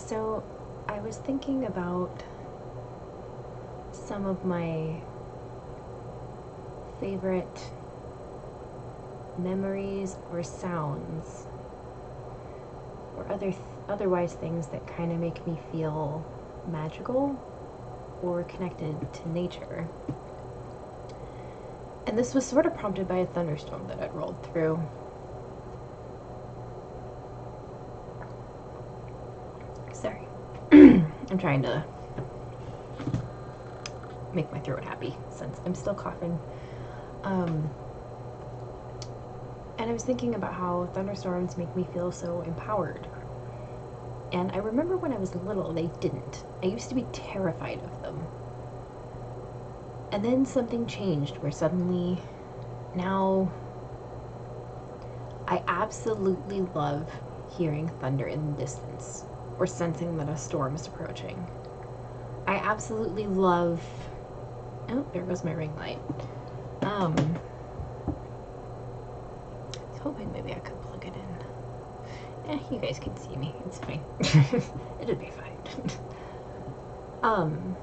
So I was thinking about some of my favorite memories or sounds or otherwise things that kind of make me feel magical or connected to nature. And this was sort of prompted by a thunderstorm that had rolled through. Sorry. I'm trying to make my throat happy since I'm still coughing. And I was thinking about how thunderstorms make me feel so empowered. And I remember when I was little, they didn't. I used to be terrified of them. And then something changed where suddenly, now, I absolutely love hearing thunder in the distance or sensing that a storm is approaching. I absolutely love... Oh, there goes my ring light. I was hoping maybe I could plug it in. You guys can see me. It's fine. It'll be fine.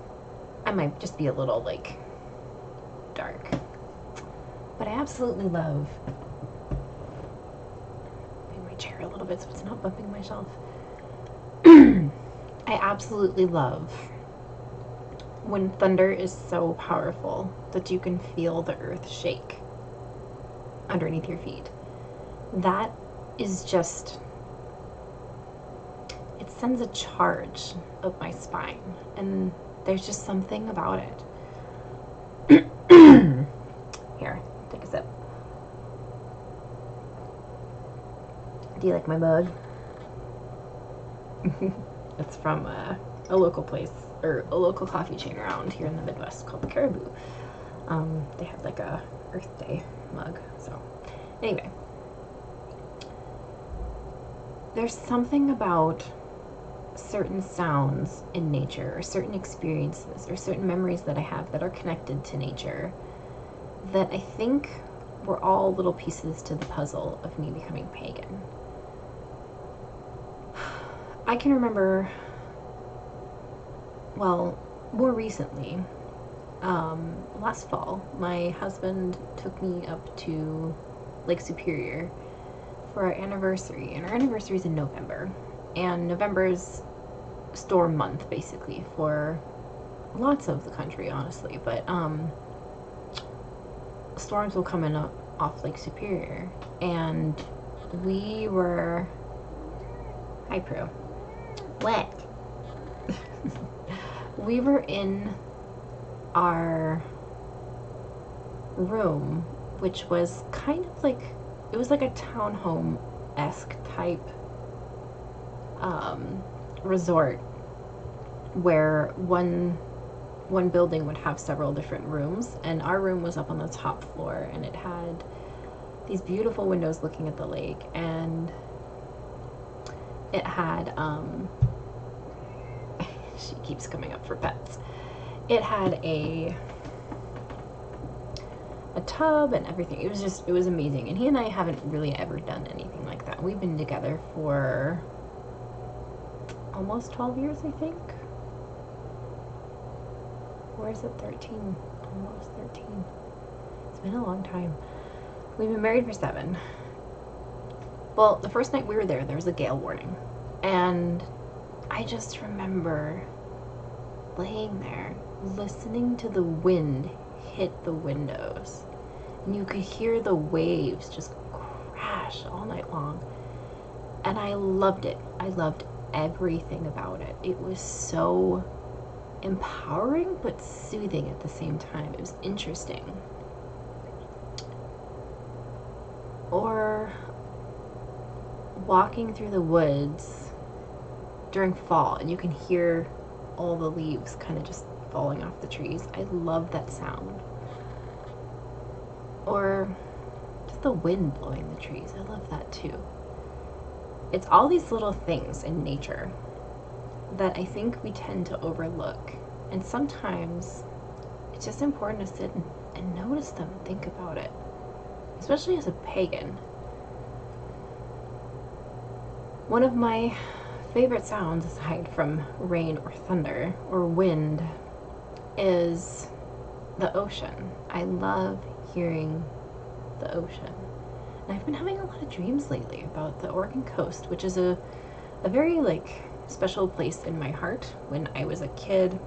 I might just be a little, like, dark. But I absolutely love... Move my chair a little bit so it's not bumping my shelf. I absolutely love when thunder is so powerful that you can feel the earth shake underneath your feet. That is just... It sends a charge up my spine, and there's just something about it. Here, take a sip. Do you like my mug? It's from a local place, or a local coffee chain around here in the Midwest called the Caribou. They had like a Earth Day mug, so anyway. There's something about certain sounds in nature, or certain experiences, or certain memories that I have that are connected to nature that I think were all little pieces to the puzzle of me becoming pagan. I can remember, well, more recently, last fall, my husband took me up to Lake Superior for our anniversary, and our anniversary is in November, and November is storm month, basically, for lots of the country, honestly, but storms will come in off Lake Superior, and we were... Hi, Prue. What? We were in our room, which was kind of like, it was like a townhome-esque type resort where one building would have several different rooms, and our room was up on the top floor, and it had these beautiful windows looking at the lake, and it had she keeps coming up for pets. It had a tub and everything. It was amazing, and he and I haven't really ever done anything like that. We've been together for almost 12 years, I think. Or is it 13? Almost 13. It's been a long time. We've been married for 7. Well, the first night we were there was a gale warning. And I just remember laying there, listening to the wind hit the windows. And you could hear the waves just crash all night long. And I loved it. I loved everything about it. It was so empowering but soothing at the same time. It was interesting. Or walking through the woods during fall, and you can hear all the leaves kind of just falling off the trees. I love that sound. Or just the wind blowing the trees. I love that too. It's all these little things in nature that I think we tend to overlook. And sometimes it's just important to sit and notice them, think about it. Especially as a pagan. One of my favorite sounds, aside from rain or thunder or wind, is the ocean. I love hearing the ocean. And I've been having a lot of dreams lately about the Oregon coast, which is a very special place in my heart. When I was a kid,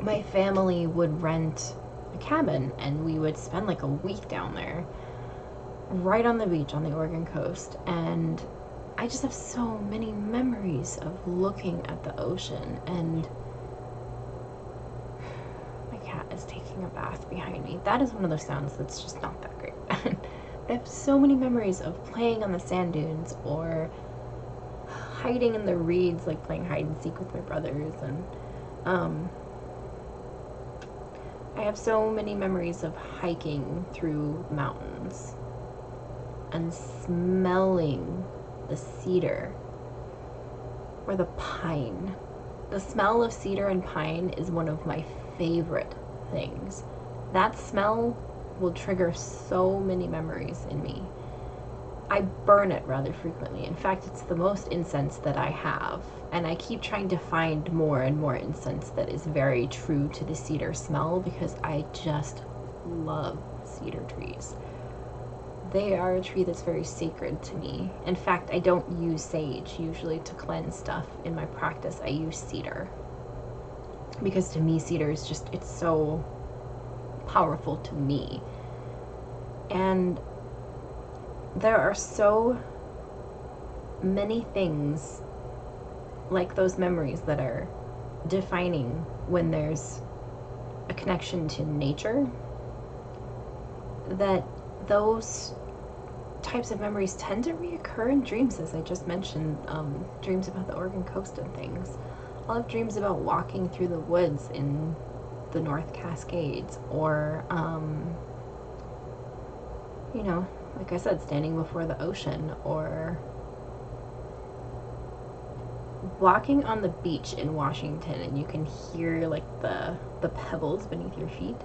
my family would rent a cabin and we would spend a week down there right on the beach on the Oregon coast, and I just have so many memories of looking at the ocean. And my cat is taking a bath behind me. That is one of those sounds that's just not that great. I have so many memories of playing on the sand dunes or hiding in the reeds, playing hide and seek with my brothers, and I have so many memories of hiking through mountains and smelling the cedar or the pine. The smell of cedar and pine is one of my favorite things. That smell will trigger so many memories in me. I burn it rather frequently. In fact, it's the most incense that I have, and I keep trying to find more and more incense that is very true to the cedar smell, because I just love cedar trees. They are a tree that's very sacred to me. In fact, I don't use sage usually to cleanse stuff in my practice. I use cedar, because to me cedar is just, it's so powerful to me. And there are so many things like those memories that are defining when there's a connection to nature, that those types of memories tend to reoccur in dreams, as I just mentioned. Dreams about the Oregon coast and things. I'll have dreams about walking through the woods in the North Cascades, or like I said, standing before the ocean, or walking on the beach in Washington and you can hear the pebbles beneath your feet.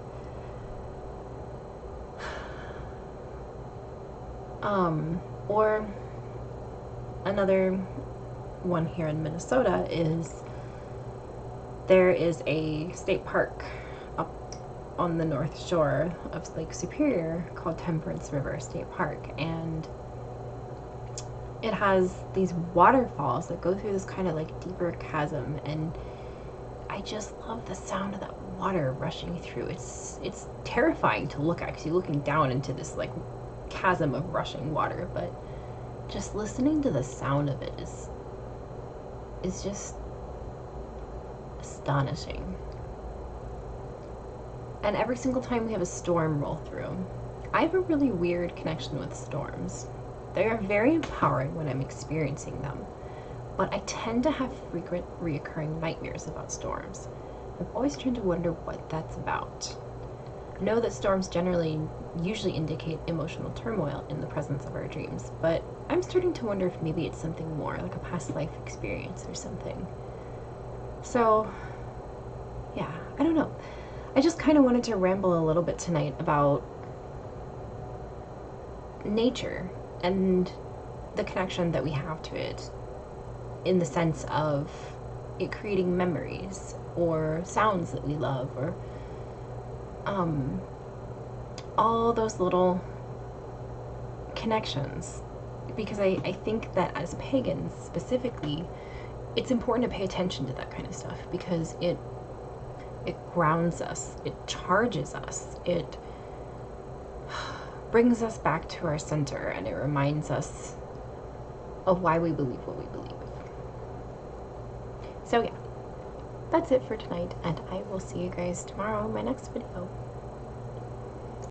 Or another one here in Minnesota is, there is a state park up on the north shore of Lake Superior called Temperance River State Park, and it has these waterfalls that go through this kind of deeper chasm, and I just love the sound of that water rushing through. It's terrifying to look at, because you're looking down into this chasm of rushing water, but just listening to the sound of it is just astonishing. And every single time we have a storm roll through, I have a really weird connection with storms. They are very empowering when I'm experiencing them, but I tend to have frequent reoccurring nightmares about storms. I've always tried to wonder what that's about. I know that storms usually indicate emotional turmoil in the presence of our dreams, but I'm starting to wonder if maybe it's something more, like a past life experience or something. So, yeah, I don't know. I just kind of wanted to ramble a little bit tonight about nature and the connection that we have to it, in the sense of it creating memories or sounds that we love, or all those little connections. Because I think that as pagans specifically, it's important to pay attention to that kind of stuff, because it grounds us, it charges us, it brings us back to our center, and it reminds us of why we believe what we believe. So yeah, that's it for tonight, and I will see you guys tomorrow in my next video.